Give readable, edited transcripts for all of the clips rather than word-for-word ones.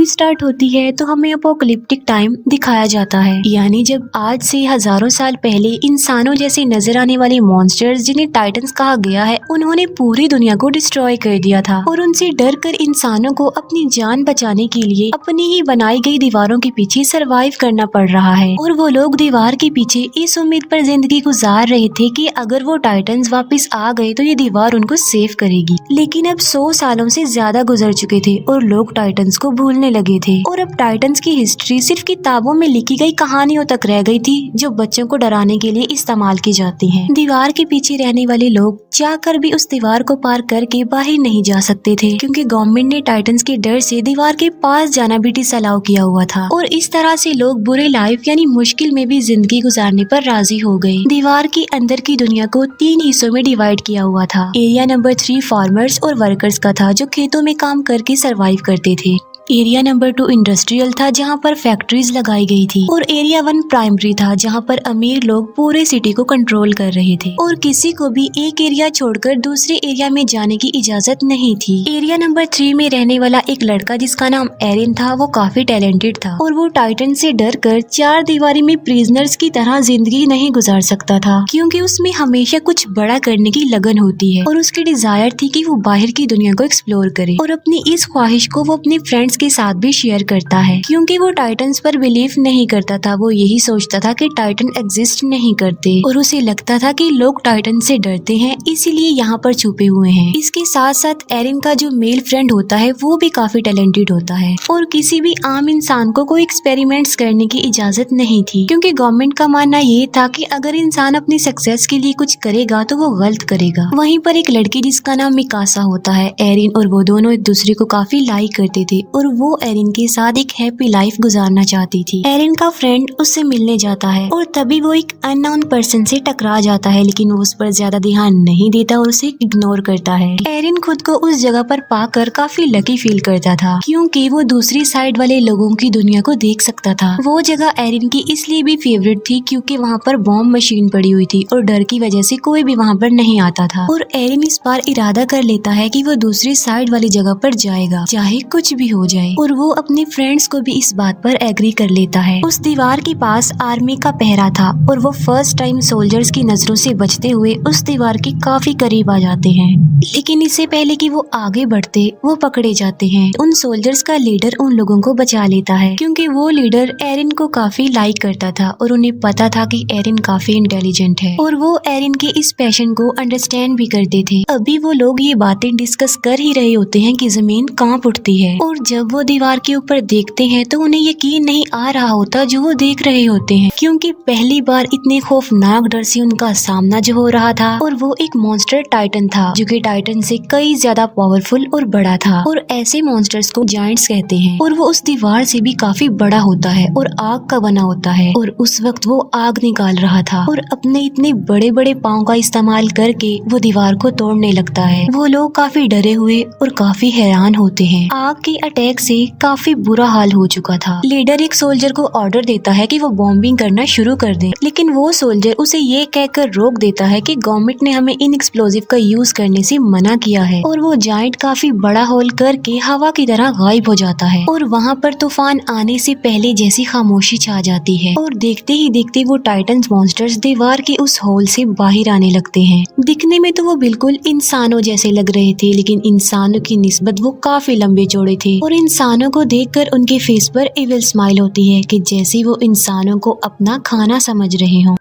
Movie start होती है तो हमें अपोकलिप्टिक टाइम दिखाया जाता है, यानी जब आज से हजारों साल पहले इंसानों जैसे नजर आने वाले मॉन्स्टर्स जिन्हें टाइटन्स कहा गया है, उन्होंने पूरी दुनिया को डिस्ट्रॉय कर दिया था और उनसे डर कर इंसानों को अपनी जान बचाने के लिए अपनी ही बनाई गई दीवारों के पीछे सरवाइव करना पड़ रहा है। और वो लोग दीवार के पीछे इस उम्मीद पर जिंदगी गुजार रहे थे कि अगर वो टाइटन्स वापस आ गए तो ये दीवार उनको सेव करेगी। लेकिन अब 100 सालों से ज्यादा गुजर चुके थे और लोग टाइटन्स को भूलने लगे थे और अब टाइटन्स की हिस्ट्री सिर्फ किताबों में लिखी गई कहानियों तक रह गई थी, जो बच्चों को डराने के लिए इस्तेमाल की जाती हैं। दीवार के पीछे रहने वाले लोग चाहकर भी उस दीवार को पार करके बाहर नहीं जा सकते थे, क्योंकि गवर्नमेंट ने टाइटन्स के डर से दीवार के पास जाना भी डिसअलाउ किया हुआ था। और इस तरह से लोग बुरे लाइफ यानी मुश्किल में भी जिंदगी गुजारने पर राजी हो गए। दीवार के अंदर की दुनिया को 3 हिस्सों में डिवाइड किया हुआ था। एरिया नंबर 3 फार्मर्स और वर्कर्स का था, जो खेतों में काम करके सरवाइव करते थे। एरिया नंबर 2 इंडस्ट्रियल था, जहाँ पर फैक्ट्रीज लगाई गई थी। और एरिया 1 प्राइमरी था, जहाँ पर अमीर लोग पूरे सिटी को कंट्रोल कर रहे थे और किसी को भी एक एरिया छोड़कर दूसरे एरिया में जाने की इजाजत नहीं थी। एरिया नंबर 3 में रहने वाला एक लड़का जिसका नाम एरिन था, वो काफी टैलेंटेड था और वो टाइटन से डर कर 4 दीवारी में प्रिजनर्स की तरह जिंदगी नहीं गुजार सकता था, क्योंकि उसमें हमेशा कुछ बड़ा करने की लगन होती है और उसकी डिजायर थी कि वो बाहर की दुनिया को एक्सप्लोर करे। और अपनी इस ख्वाहिश को वो अपने फ्रेंड्स के साथ भी शेयर करता है, क्योंकि वो टाइटन्स पर बिलीव नहीं करता था। वो यही सोचता था कि टाइटन एग्जिस्ट नहीं करते और उसे लगता था कि लोग टाइटन से डरते हैं, इसीलिए यहाँ पर छुपे हुए हैं। इसके साथ साथ एरिन का जो मेल फ्रेंड होता है वो भी काफी टैलेंटेड होता है और किसी भी आम इंसान को कोई एक्सपेरिमेंट्स करने की इजाजत नहीं थी, क्योंकि गवर्नमेंट का मानना ये था कि अगर इंसान अपनी सक्सेस के लिए कुछ करेगा तो वो गलत करेगा। वहीं पर एक लड़की जिसका नाम मिकासा होता है, एरिन और वो दोनों एक दूसरे को काफी लाइक करते थे और वो एरिन के साथ एक हैप्पी लाइफ गुजारना चाहती थी। एरिन का फ्रेंड उससे मिलने जाता है और तभी वो एक अननोन पर्सन से टकरा जाता है, लेकिन वो उस पर ज्यादा ध्यान नहीं देता और उसे इग्नोर करता है। एरिन खुद को उस जगह पर पाकर काफी लकी फील करता था, क्योंकि वो दूसरी साइड वाले लोगों की दुनिया को देख सकता था। वो जगह एरिन की इसलिए भी फेवरेट थी क्योंकि वहाँ पर बॉम्ब मशीन पड़ी हुई थी और डर की वजह से कोई भी वहाँ पर नहीं आता था। और एरिन इस बार इरादा कर लेता है कि वो दूसरी साइड वाली जगह पर जाएगा, चाहे कुछ भी हो जाए। और वो अपने फ्रेंड्स को भी इस बात पर एग्री कर लेता है। उस दीवार के पास आर्मी का पहरा था और वो फर्स्ट टाइम सोल्जर्स की नजरों से बचते हुए उस दीवार के काफी करीब आ जाते हैं, लेकिन इससे पहले कि वो आगे बढ़ते वो पकड़े जाते हैं। उन सोल्जर्स का लीडर उन लोगों को बचा लेता है, क्योंकि वो लीडर एरिन को काफी लाइक करता था और उन्हें पता था कि एरिन काफी इंटेलिजेंट है और वो एरिन के इस पैशन को अंडरस्टैंड भी करते थे। अभी वो लोग ये बातें डिस्कस कर ही रहे होते हैं कि जमीन कांप उठती है और जब वो दीवार के ऊपर देखते हैं तो उन्हें यकीन नहीं आ रहा होता जो वो देख रहे होते हैं, क्योंकि पहली बार इतने खौफनाक डर से उनका सामना जो हो रहा था। और वो एक मॉन्स्टर टाइटन था, जो कि टाइटन से कई ज्यादा पावरफुल और बड़ा था और ऐसे मॉन्स्टर्स को जायंट्स कहते हैं। और वो उस दीवार से भी काफी बड़ा होता है और आग का बना होता है और उस वक्त वो आग निकाल रहा था और अपने इतने बड़े बड़े पाँव का इस्तेमाल करके वो दीवार को तोड़ने लगता है। वो लोग काफी डरे हुए और काफी हैरान होते हैं। आग के अटैक से काफी बुरा हाल हो चुका था। लीडर एक सोल्जर को ऑर्डर देता है कि वो बॉम्बिंग करना शुरू कर दे, लेकिन वो सोल्जर उसे ये कहकर रोक देता है कि गवर्नमेंट ने हमें इन एक्सप्लोजिव का यूज करने से मना किया है। और वो जायंट काफी बड़ा होल करके हवा की तरह गायब हो जाता है और वहाँ पर तूफान आने से पहले जैसी खामोशी छा जाती है और देखते ही देखते वो टाइटन्स मॉन्स्टर्स दीवार के उस होल से बाहर आने लगते हैं। दिखने में तो वो बिल्कुल इंसानों जैसे लग रहे थे, लेकिन इंसानों की निस्बत वो काफी लंबे चौड़े थे और इंसानों को देखकर उनके फेस पर इविल स्माइल होती है कि जैसे वो इंसानों को अपना खाना समझ रहे हों।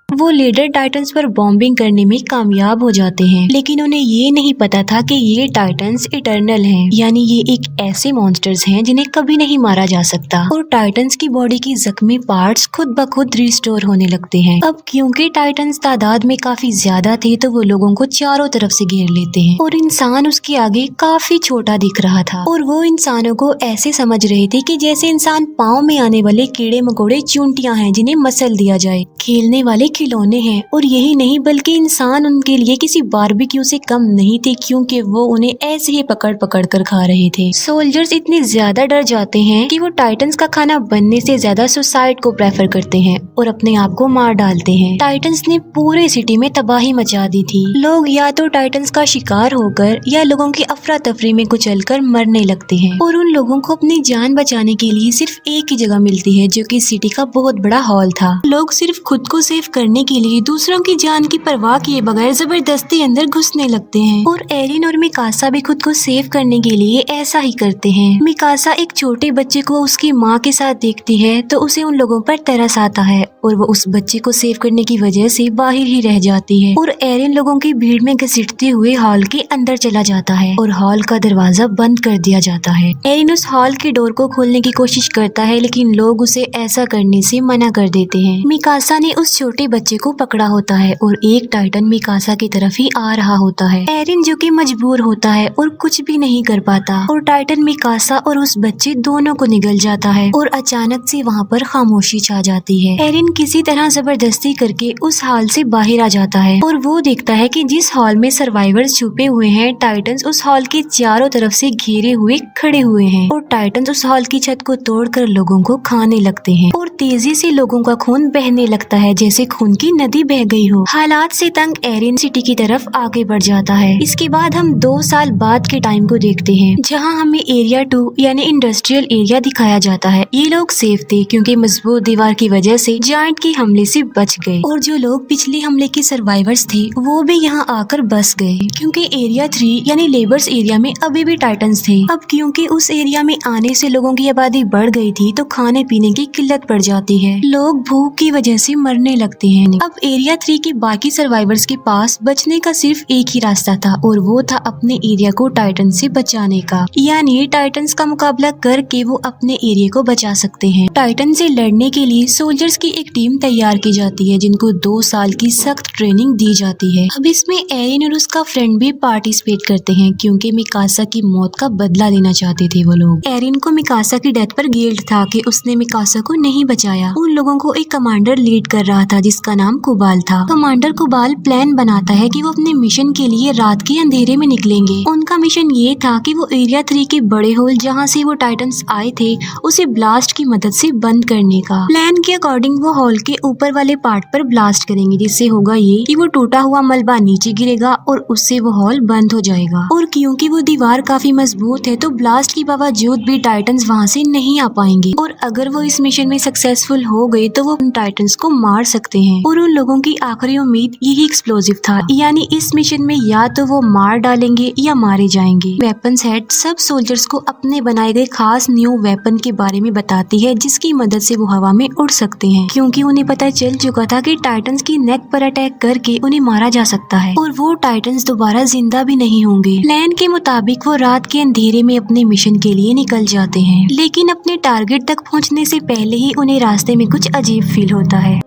वो लीडर टाइटन्स पर बॉम्बिंग करने में कामयाब हो जाते हैं, लेकिन उन्हें ये नहीं पता था कि ये टाइटन्स इटर्नल हैं, यानी ये एक ऐसे मॉन्स्टर्स हैं जिन्हें कभी नहीं मारा जा सकता। और टाइटन्स की बॉडी की जख्मी पार्ट्स खुद ब खुद रिस्टोर होने लगते हैं। अब क्योंकि टाइटन्स तादाद में काफी ज्यादा थे तो वो लोगों को चारों तरफ से घेर लेते हैं और इंसान उसके आगे काफी छोटा दिख रहा था। और वो इंसानों को ऐसे समझ रहे थे कि जैसे इंसान पाँव में आने वाले कीड़े मकोड़े चूंटियां हैं जिन्हें मसल दिया जाए, खेलने वाले खिलौने हैं और यही नहीं बल्कि इंसान उनके लिए किसी बारबेक्यू से कम नहीं थे, क्योंकि वो उन्हें ऐसे ही पकड़ पकड़ कर खा रहे थे। सोल्जर्स इतने ज्यादा डर जाते हैं कि वो टाइटन्स का खाना बनने से ज्यादा सुसाइड को प्रेफर करते हैं और अपने आप को मार डालते हैं। टाइटन्स ने पूरे सिटी में तबाही मचा दी थी। लोग या तो टाइटन्स का शिकार होकर या लोगों की अफरा तफरी में कुचलकर मरने लगते हैं और उन लोगों को अपनी जान बचाने के लिए सिर्फ एक ही जगह मिलती है, जो कि सिटी का बहुत बड़ा हॉल था। लोग सिर्फ खुद को सेव करने के लिए दूसरों की जान की परवाह किए बगैर जबरदस्ती अंदर घुसने लगते हैं और एरिन और मिकासा भी खुद को सेव करने के लिए ऐसा ही करते हैं। मिकासा एक छोटे बच्चे को उसकी माँ के साथ देखती है तो उसे उन लोगों पर तरस आता है और वो उस बच्चे को सेव करने की वजह से बाहर ही रह जाती है और एरिन लोगों की भीड़ में घसीटते हुए हॉल के अंदर चला जाता है और हॉल का दरवाजा बंद कर दिया जाता है। एरिन उस हॉल के डोर को खोलने की कोशिश करता है, लेकिन लोग उसे ऐसा करने से मना कर देते हैं। मिकासा ने उस छोटे बच्चे को पकड़ा होता है और एक टाइटन मिकासा की तरफ ही आ रहा होता है। एरिन जो कि मजबूर होता है और कुछ भी नहीं कर पाता और टाइटन मिकासा और उस बच्चे दोनों को निगल जाता है और अचानक से वहाँ पर खामोशी छा जाती है। एरिन किसी तरह जबरदस्ती करके उस हॉल से बाहर आ जाता है और वो देखता है कि जिस हॉल में सर्वाइवर्स छुपे हुए हैं, टाइटन्स उस हॉल के चारों तरफ से घेरे हुए खड़े हुए हैं और टाइटन्स उस हॉल की छत को तोड़कर लोगों को खाने लगते हैं और तेजी से लोगों का खून बहने लगता है जैसे खून की नदी बह गई हो। हालात से तंग एरिन सिटी की तरफ आगे बढ़ जाता है। इसके बाद हम 2 साल बाद के टाइम को देखते हैं, जहां हमें एरिया 2 यानी इंडस्ट्रियल एरिया दिखाया जाता है। ये लोग सेफ थे क्योंकि मजबूत दीवार की वजह से जायंट के हमले से बच गए और जो लोग पिछले हमले के सर्वाइवर्स थे वो भी यहाँ आकर बस गए, क्योंकि एरिया 3 यानी लेबर्स एरिया में अभी भी टाइटन्स थे। अब क्योंकि उस एरिया में आने से लोगों की आबादी बढ़ गई थी तो खाने पीने की किल्लत पड़ जाती है, लोग भूख की वजह से मरने लगते हैं। अब एरिया 3 के बाकी सर्वाइवर्स के पास बचने का सिर्फ एक ही रास्ता था और वो था अपने एरिया को टाइटन से बचाने का, यानी टाइटन्स का मुकाबला करके वो अपने एरिया को बचा सकते हैं। टाइटन से लड़ने के लिए सोल्जर्स की एक टीम तैयार की जाती है जिनको 2 साल की सख्त ट्रेनिंग दी जाती है। अब इसमें एरिन और उसका फ्रेंड भी पार्टिसिपेट करते हैं क्योंकि मिकासा की मौत का बदला लेना चाहते थे वो लोग। एरिन को मिकासा की डेथ पर गिल्ट था कि उसने मिकासा को नहीं बचाया। उन लोगों को एक कमांडर लीड कर रहा था जिसका नाम कुबाल था। कमांडर कुबाल प्लान बनाता है कि वो अपने मिशन के लिए रात के अंधेरे में निकलेंगे। उनका मिशन ये था कि वो एरिया 3 के बड़े होल जहाँ से वो टाइटन्स आए थे उसे ब्लास्ट की मदद से बंद करने का। प्लान के अकॉर्डिंग वो हॉल के ऊपर वाले पार्ट पर ब्लास्ट करेंगे, जिससे होगा ये कि वो टूटा हुआ मलबा नीचे गिरेगा और उससे वो हॉल बंद हो जाएगा। और क्योंकि वो दीवार काफी मजबूत है तो ब्लास्ट के बावजूद भी टाइटन्स वहाँ से नहीं आ पाएंगे और अगर वो इस मिशन में सक्सेसफुल हो गए तो वो उन टाइटन्स को मार सकते हैं। और उन लोगों की आखिरी उम्मीद यही एक्सप्लोजिव था, यानी इस मिशन में या तो वो मार डालेंगे या मारे जाएंगे। वेपन्स हेड सब सोल्जर्स को अपने बनाए गए खास न्यू वेपन के बारे में बताती है जिसकी मदद से वो हवा में उड़ सकते हैं, क्योंकि उन्हें पता चल चुका था कि टाइटन्स की नेक पर अटैक करके उन्हें मारा जा सकता है और वो टाइटन्स दोबारा जिंदा भी नहीं होंगे। प्लान के मुताबिक वो रात के अंधेरे में अपने मिशन के लिए निकल जाते हैं, लेकिन अपने टारगेट तक पहुंचने से पहले ही उन्हें रास्ते में कुछ अजीब फील होता है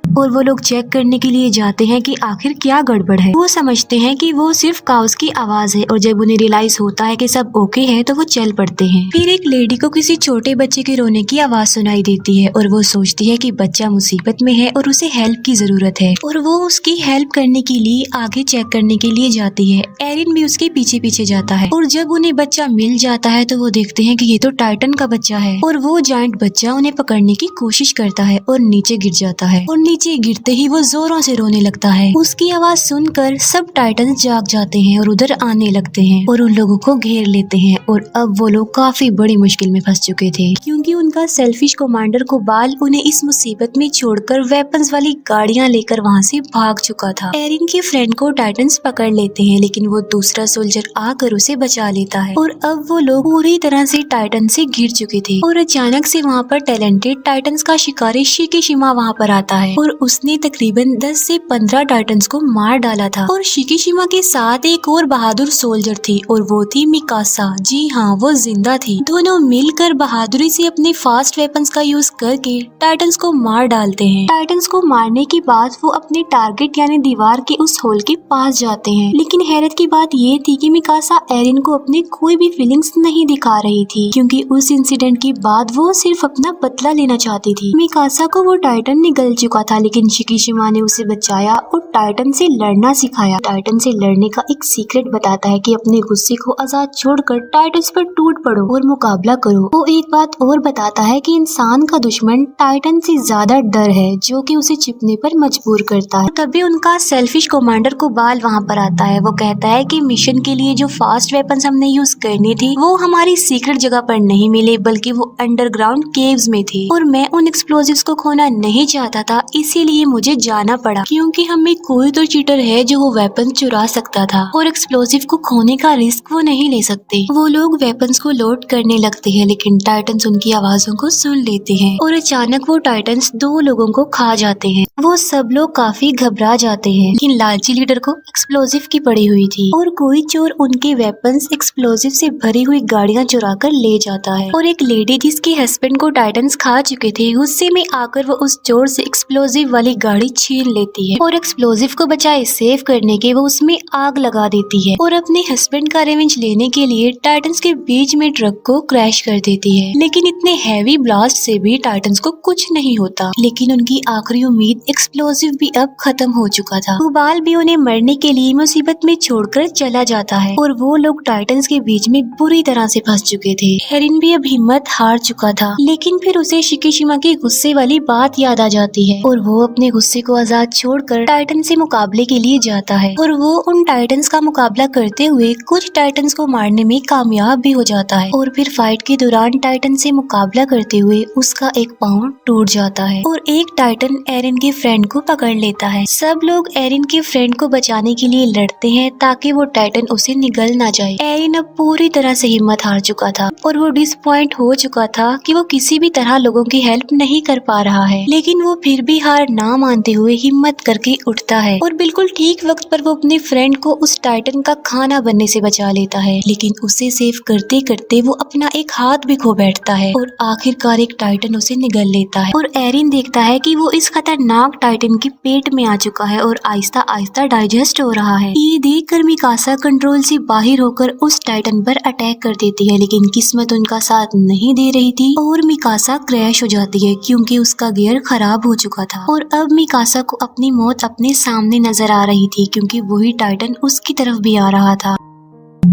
और वो लोग चेक करने के लिए जाते हैं कि आखिर क्या गड़बड़ है। वो समझते हैं कि वो सिर्फ काउस की आवाज है और जब उन्हें रियलाइज होता है कि सब ओके है तो वो चल पड़ते हैं। फिर एक लेडी को किसी छोटे बच्चे के रोने की आवाज सुनाई देती है और वो सोचती है कि बच्चा मुसीबत में है और उसे हेल्प की जरूरत है और वो उसकी हेल्प करने के लिए आगे चेक करने के लिए जाती है। एरिन भी उसके पीछे पीछे जाता है और जब उन्हें बच्चा मिल जाता है तो वो देखते हैं कि ये तो टाइटन का बच्चा है और वो जायंट बच्चा उन्हें पकड़ने की कोशिश करता है और नीचे गिर जाता है और नीचे गिरते ही वो जोरों से रोने लगता है। उसकी आवाज सुनकर सब टाइटन्स जाग जाते हैं और उधर आने लगते हैं और उन लोगों को घेर लेते हैं और अब वो लोग काफी बड़ी मुश्किल में फंस चुके थे क्योंकि उनका सेल्फिश कमांडर कुबाल उन्हें इस मुसीबत में छोड़कर वेपन्स वाली गाड़ियां लेकर वहाँ से भाग चुका था। एरिन के फ्रेंड को टाइटन्स पकड़ लेते हैं लेकिन वो दूसरा सोल्जर आकर उसे बचा लेता है और अब वो लोग पूरी तरह से टाइटन से घिर चुके थे और अचानक से वहाँ पर टैलेंटेड टाइटन्स का शिकारी शिकीशिमा वहाँ पर आता है और उसने तकरीबन 10 से 15 टाइटन्स को मार डाला था और शिकीशिमा के साथ एक और बहादुर सोल्जर थी और वो थी मिकासा। जी हाँ, वो जिंदा थी। दोनों मिलकर बहादुरी से अपने फास्ट वेपन्स का यूज करके टाइटन्स को मार डालते हैं। टाइटन्स को मारने के बाद वो अपने टारगेट यानी दीवार के उस होल के पास जाते हैं, लेकिन हैरत की बात ये थी कि मिकासा एरिन को अपने कोई भी फीलिंग्स नहीं दिखा रही थी क्योंकि उस इंसिडेंट के बाद वो सिर्फ अपना बदला लेना चाहती थी। मिकासा को वो टाइटन निगल चुका था लेकिन शिकीशिमा ने उसे बचाया और टाइटन से लड़ना सिखाया। टाइटन से लड़ने का एक सीक्रेट बताता है कि अपने गुस्से को आजाद छोड़कर टाइटन्स पर टूट पड़ो और मुकाबला करो। वो एक बात और बताता है कि इंसान का दुश्मन टाइटन से ज्यादा डर है, जो कि उसे छिपने पर मजबूर करता है। तभी उनका सेल्फिश कमांडर कुबाल वहाँ पर आता है। वो कहता है कि मिशन के लिए जो फास्ट वेपन्स हमने यूज करनी थी वो हमारी सीक्रेट जगह पर नहीं मिले, बल्कि वो अंडरग्राउंड केव्स में थे और मैं उन एक्सप्लोजिव्स को खोना नहीं चाहता था, इसीलिए मुझे जाना पड़ा, क्योंकि हम में कोई तो चीटर है जो वो वेपन चुरा सकता था और एक्सप्लोजिव को खोने का रिस्क वो नहीं ले सकते। वो लोग वेपन्स को लोड करने लगते हैं, लेकिन टाइटन्स उनकी आवाजों को सुन लेते हैं और अचानक वो टाइटन्स 2 लोगों को खा जाते हैं। वो सब लोग काफी घबरा जाते हैं, लेकिन लालची लीडर को एक्सप्लोजिव की पड़ी हुई थी और कोई चोर उनके वेपन्स एक्सप्लोजिव से भरी हुई गाड़ियां चुरा कर ले जाता है। और एक लेडी जिसके हस्बैंड को टाइटन्स खा चुके थे, गुस्से में आकर वो उस चोर से एक्सप्लोजिव वाली गाड़ी छीन लेती है और एक्सप्लोजिव को बचाए सेव करने के वो उसमें आग लगा देती है और अपने हस्बैंड का रिवेंज लेने के लिए टाइटन्स के बीच में ट्रक को क्रैश कर देती है। लेकिन इतने हैवी ब्लास्ट से भी टाइटन्स को कुछ नहीं होता, लेकिन उनकी आखिरी उम्मीद एक्सप्लोजिव भी अब खत्म हो चुका था। कुबाल भी उन्हें मरने के लिए मुसीबत में छोड़कर चला जाता है और वो लोग टाइटन्स के बीच में बुरी तरह से फंस चुके थे। एरिन भी अब हिम्मत हार चुका था, लेकिन फिर उसे शिकीशिमा की गुस्से वाली बात याद आ जाती है और वो अपने गुस्से को आजाद छोड़कर टाइटन से मुकाबले के लिए जाता है और वो उन टाइटन्स का मुकाबला करते हुए कुछ टाइटन्स को मारने में कामयाब भी हो जाता है। और फिर फाइट के दौरान टाइटन से मुकाबला करते हुए उसका एक पाँव टूट जाता है और एक टाइटन एरिन के फ्रेंड को पकड़ लेता है। सब लोग एरिन के फ्रेंड को बचाने के लिए लड़ते हैं ताकि वो टाइटन उसे निगल ना जाए। एरिन अब पूरी तरह से हिम्मत हार चुका था और वो डिसअपॉइंट हो चुका था कि वो किसी भी तरह लोगों की हेल्प नहीं कर पा रहा है, लेकिन वो फिर भी हार ना मानते हुए हिम्मत करके उठता है और बिल्कुल ठीक वक्त पर वो अपने फ्रेंड को उस टाइटन का खाना बनने से बचा लेता है। लेकिन उसे सेव करते करते वो अपना एक हाथ भी खो बैठता है और आखिरकार एक टाइटन उसे निगल लेता है और एरिन देखता है कि वो इस खतरनाक टाइटन के पेट में आ चुका है और आहिस्ता आहिस्ता डाइजेस्ट हो रहा है। ये देखकर मिकासा कंट्रोल से बाहर होकर उस टाइटन पर अटैक कर देती है, लेकिन किस्मत उनका साथ नहीं दे रही थी और मिकासा क्रैश हो जाती है क्योंकि उसका गियर खराब हो चुका था। और अब मिकासा को अपनी मौत अपने सामने नजर आ रही थी क्योंकि वही टाइटन उसकी तरफ भी आ रहा था।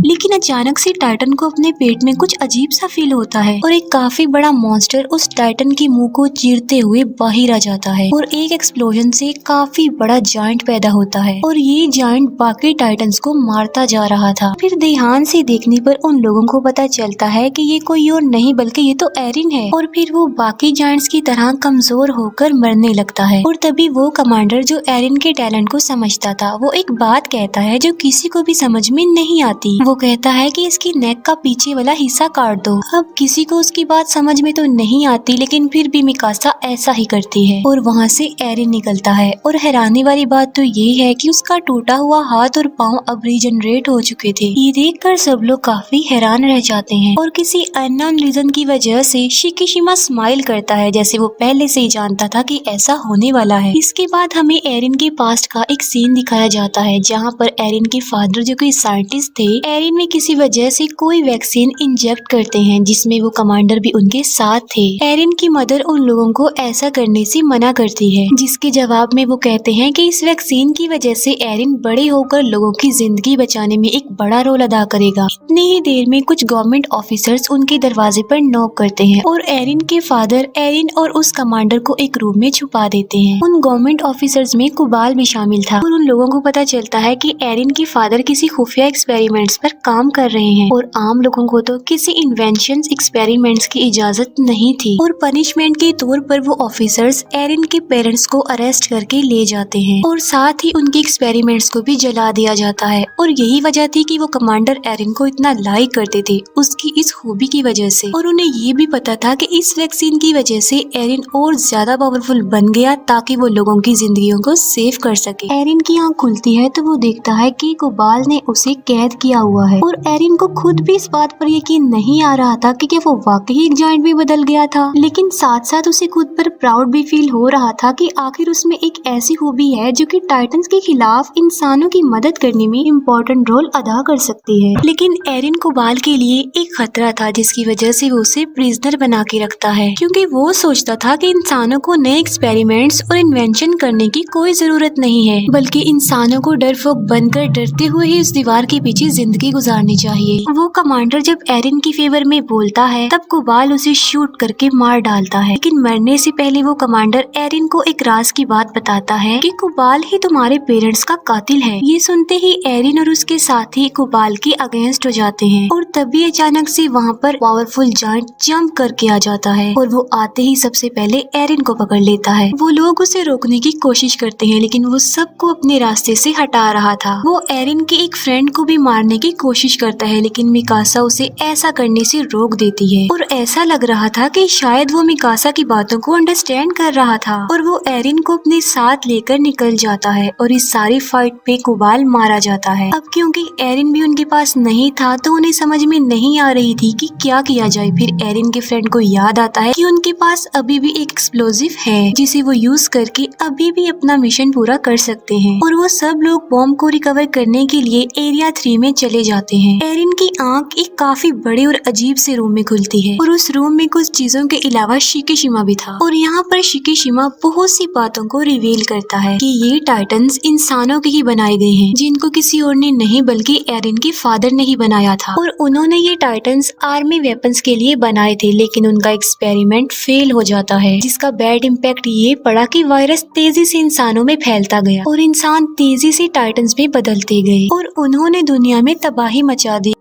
लेकिन अचानक से टाइटन को अपने पेट में कुछ अजीब सा फील होता है और एक काफी बड़ा मॉन्स्टर उस टाइटन के मुंह को चीरते हुए बाहर आ जाता है और एक एक्सप्लोजन से काफी बड़ा जायंट पैदा होता है और ये जायंट बाकी टाइटन्स को मारता जा रहा था। फिर ध्यान से देखने पर उन लोगों को पता चलता है कि ये कोई और नहीं बल्कि ये तो एरिन है और फिर वो बाकी जायंट्स की तरह कमजोर होकर मरने लगता है। और तभी वो कमांडर जो एरिन के टैलेंट को समझता था वो एक बात कहता है जो किसी को भी समझ में नहीं आती। वो कहता है कि इसकी नेक का पीछे वाला हिस्सा काट दो। अब किसी को उसकी बात समझ में तो नहीं आती, लेकिन फिर भी मिकासा ऐसा ही करती है और वहाँ से एरिन निकलता है। और हैरानी वाली बात तो ये है कि उसका टूटा हुआ हाथ और पाँव अब रीजनरेट हो चुके थे। ये देखकर सब लोग काफी हैरान रह जाते हैं और किसी अननोन रीजन की वजह से शिकीशिमा स्माइल करता है, जैसे वो पहले से ही जानता था कि ऐसा होने वाला है। इसके बाद हमें एरिन के पास्ट का एक सीन दिखाया जाता है जहाँ पर एरिन के फादर जो कि साइंटिस्ट थे, एरिन में किसी वजह से कोई वैक्सीन इंजेक्ट करते हैं जिसमें वो कमांडर भी उनके साथ थे। एरिन की मदर उन लोगों को ऐसा करने से मना करती है, जिसके जवाब में वो कहते हैं कि इस वैक्सीन की वजह से एरिन बड़े होकर लोगों की जिंदगी बचाने में एक बड़ा रोल अदा करेगा। इतनी ही देर में कुछ गवर्नमेंट ऑफिसर्स उनके दरवाजे पर नॉक करते हैं और एरिन के फादर एरिन और उस कमांडर को एक रूम में छुपा देते हैं। उन गवर्नमेंट ऑफिसर्स में कुबाल भी शामिल था और उन लोगों को पता चलता है कि एरिन के फादर किसी खुफिया एक्सपेरिमेंट्स पर काम कर रहे हैं और आम लोगों को तो किसी इन्वेंशन एक्सपेरिमेंट्स की इजाजत नहीं थी। और पनिशमेंट के तौर पर वो ऑफिसर्स एरिन के पेरेंट्स को अरेस्ट करके ले जाते हैं और साथ ही उनके एक्सपेरिमेंट्स को भी जला दिया जाता है। और यही वजह थी कि वो कमांडर एरिन को इतना लाइक करते थे उसकी इस खूबी की वजह से। और उन्हें ये भी पता था कि इस वैक्सीन की वजह से एरिन और ज्यादा पावरफुल बन गया ताकि वो लोगों की जिंदगियों को सेव कर सके। एरिन की आँख खुलती है तो वो देखता है कि कुबाल ने उसे कैद किया हुआ है। और एरिन को खुद भी इस बात पर यकीन नहीं आ रहा था कि क्या वो वाकई एक जायंट भी बदल गया था, लेकिन साथ साथ उसे खुद पर प्राउड भी फील हो रहा था कि आखिर उसमें एक ऐसी खूबी है जो कि टाइटंस के खिलाफ इंसानों की मदद करने में इम्पोर्टेंट रोल अदा कर सकती है। लेकिन एरिन कोबाल के लिए एक खतरा था जिसकी वजह से वो उसे प्रिजनर बना के रखता है, क्योंकि वो सोचता था कि इंसानों को नए एक्सपेरिमेंट्स और इन्वेंशन करने की कोई जरूरत नहीं है, बल्कि इंसानों को डरपोक बनकर डरते हुए ही उस दीवार के पीछे जिंदगी गुजारनी चाहिए। वो कमांडर जब एरिन की फेवर में बोलता है तब कोबाल उसे शूट करके मार डालता है, लेकिन मरने से पहले वो कमांडर एरिन को एक राज की बात बताता है कि कोबाल ही तुम्हारे पेरेंट्स का कातिल है। ये सुनते ही एरिन और उसके साथी कोबाल के अगेंस्ट हो जाते हैं और तभी अचानक से वहाँ पर पावरफुल जायंट जंप करके आ जाता है और वो आते ही सबसे पहले एरिन को पकड़ लेता है। वो लोग उसे रोकने की कोशिश करते हैं लेकिन वो सबको अपने रास्ते से हटा रहा था। वो एरिन के एक फ्रेंड को भी मारने की कोशिश करता है लेकिन मिकासा उसे ऐसा करने से रोक देती है और ऐसा लग रहा था कि शायद वो मिकासा की बातों को अंडरस्टैंड कर रहा था और वो एरिन को अपने साथ लेकर निकल जाता है और इस सारी फाइट पे कोबाल मारा जाता है। अब क्योंकि एरिन भी उनके पास नहीं था तो उन्हें समझ में नहीं आ रही थी कि क्या किया जाए। फिर एरिन के फ्रेंड को याद आता है कि उनके पास अभी भी एक एक्सप्लोजिव है जिसे वो यूज करके अभी भी अपना मिशन पूरा कर सकते हैं और वो सब लोग बॉम्ब को रिकवर करने के लिए एरिया 3 में चले जाते हैं। एरिन की आंख एक काफी बड़े और अजीब से रूम में खुलती है और उस रूम में कुछ चीजों के अलावा शिकिशिमा भी था और यहाँ पर शिकिशिमा बहुत सी बातों को रिवील करता है कि ये टाइटन्स इंसानों के ही बनाए गए हैं जिनको किसी और ने नहीं बल्कि एरिन के फादर ने ही बनाया था और उन्होंने ये टाइटन्स आर्मी वेपन्स के लिए बनाए थे, लेकिन उनका एक्सपेरिमेंट फेल हो जाता है जिसका बैड इम्पैक्ट ये पड़ा कि वायरस तेजी से इंसानों में फैलता गया और इंसान तेजी से टाइटन्स में बदलते गए और उन्होंने दुनिया में तबाही मचा दी।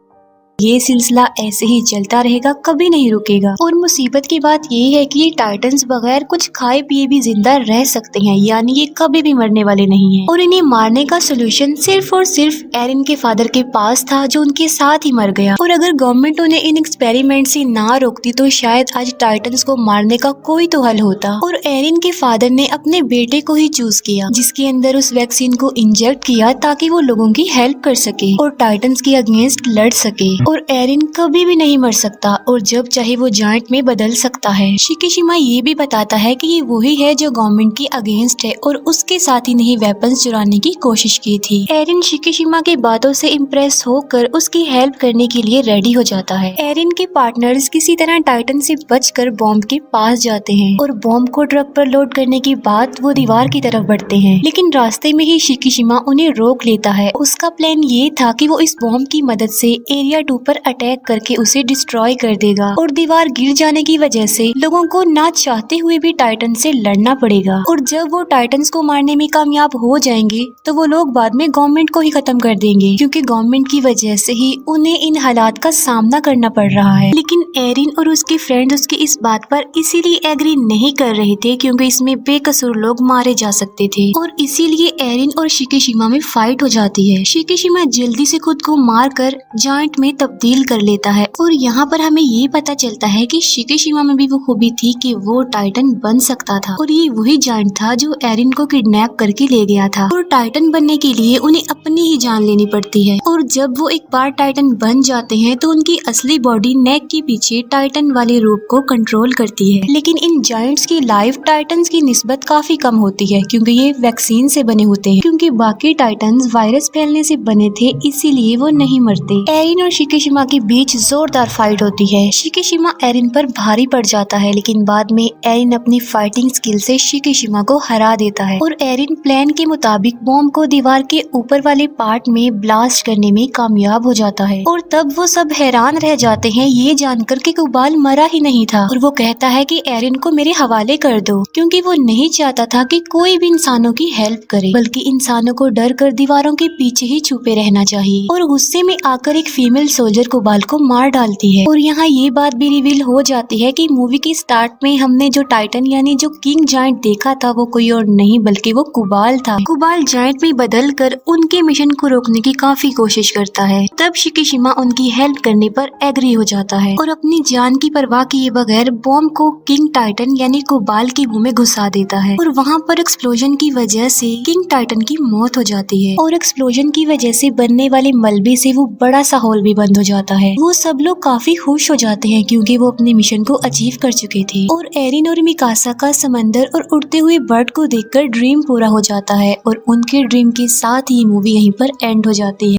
ये सिलसिला ऐसे ही चलता रहेगा, कभी नहीं रुकेगा। और मुसीबत की बात ये है कि ये टाइटन्स बगैर कुछ खाए पिए भी जिंदा रह सकते हैं, यानी ये कभी भी मरने वाले नहीं हैं। और इन्हें मारने का सोल्यूशन सिर्फ और सिर्फ एरिन के फादर के पास था जो उनके साथ ही मर गया। और अगर गवर्नमेंट उन्हें इन एक्सपेरिमेंट से ना रोकती तो शायद आज टाइटन्स को मारने का कोई तो हल होता। और एरिन के फादर ने अपने बेटे को ही चूज किया जिसके अंदर उस वैक्सीन को इंजेक्ट किया ताकि वो लोगों की हेल्प कर सके और टाइटन्स के अगेंस्ट लड़ सके। और एरिन कभी भी नहीं मर सकता और जब चाहे वो जायंट में बदल सकता है। शिकिशिमा ये भी बताता है कि ये वही है जो गवर्नमेंट के अगेंस्ट है और उसके साथ ही नहीं वेपन्स चुराने की कोशिश की थी। एरिन शिकिशिमा की बातों से इम्प्रेस होकर उसकी हेल्प करने के लिए रेडी हो जाता है। एरिन के पार्टनर्स किसी तरह टाइटन से बचकर बॉम्ब के पास जाते हैं और बॉम्ब को ट्रक पर लोड करने के बाद वो दीवार की तरफ बढ़ते हैं, लेकिन रास्ते में ही शिकिशिमा उन्हें रोक लेता है। उसका प्लान ये था कि वो इस बॉम्ब की मदद से एरिया 2 पर अटैक करके उसे डिस्ट्रॉय कर देगा और दीवार गिर जाने की वजह से लोगों को ना चाहते हुए भी टाइटन से लड़ना पड़ेगा। और जब वो टाइटन्स को मारने में कामयाब हो जाएंगे तो वो लोग बाद में गवर्नमेंट को ही खत्म कर देंगे, क्योंकि गवर्नमेंट की वजह से ही उन्हें इन हालात का सामना करना पड़ रहा है। लेकिन एरिन और उसके फ्रेंड्स उसकी इस बात पर इसीलिए एग्री नहीं कर रहे थे क्योंकि इसमें बेकसूर लोग मारे जा सकते थे और इसीलिए एरिन और शिकिशिमा में फाइट हो जाती है। शिकिशिमा जल्दी से खुद को मार कर जायंट में तब्दील कर लेता है और यहाँ पर हमें ये पता चलता है कि शिकिशिमा में भी वो खूबी थी कि वो टाइटन बन सकता था और ये वही जायंट था जो एरिन को किडनैप करके ले गया था। और टाइटन बनने के लिए उन्हें अपनी ही जान लेनी पड़ती है और जब वो एक बार टाइटन बन जाते हैं तो उनकी असली बॉडी नेक के पीछे टाइटन वाले रूप को कंट्रोल करती है। लेकिन इन जायंट्स की लाइफ टाइटन्स की निस्बत काफी कम होती है क्योंकि ये वैक्सीन से बने होते हैं, क्योंकि बाकी टाइटन्स वायरस फैलने से बने थे इसीलिए वो नहीं मरते। एरिन और शिकिशिमा के बीच जोरदार फाइट होती है। शिकिशिमा एरिन पर भारी पड़ जाता है लेकिन बाद में एरिन अपनी फाइटिंग स्किल से शिकिशिमा को हरा देता है और एरिन प्लान के मुताबिक बॉम्ब को दीवार के ऊपर वाले पार्ट में ब्लास्ट करने में कामयाब हो जाता है। और तब वो सब हैरान रह जाते हैं ये जानकर कि कोबाल मरा ही नहीं था और वो कहता है कि एरिन को मेरे हवाले कर दो, क्योंकि वो नहीं चाहता था कि कोई भी इंसानों की हेल्प करे, बल्कि इंसानों को डर कर दीवारों के पीछे ही छुपे रहना चाहिए। और गुस्से में आकर एक फीमेल सोल्जर कुबाल को मार डालती है। और यहाँ ये बात भी रिवील हो जाती है कि मूवी के स्टार्ट में हमने जो टाइटन यानी जो किंग जायंट देखा था वो कोई और नहीं बल्कि वो कुबाल था। कुबाल जायंट में बदल कर उनके मिशन को रोकने की काफी कोशिश करता है। तब शिकिशिमा उनकी हेल्प करने पर एग्री हो जाता है और अपनी जान की परवाह किए बगैर बॉम्ब को किंग टाइटन यानी कुबाल की मुंह में घुसा देता है और वहाँ पर एक्सप्लोजन की वजह से किंग टाइटन की मौत हो जाती है और एक्सप्लोजन की वजह से बनने वाले मलबे से वो बड़ा सा होल भी बंद हो जाता है। वो सब लोग काफी खुश हो जाते हैं क्योंकि वो अपने मिशन को अचीव कर चुके थे और एरिन और मिकासा का समंदर और उड़ते हुए बर्ड को देखकर ड्रीम पूरा हो जाता है और उनके ड्रीम के साथ ही मूवी यहीं पर एंड हो जाती है।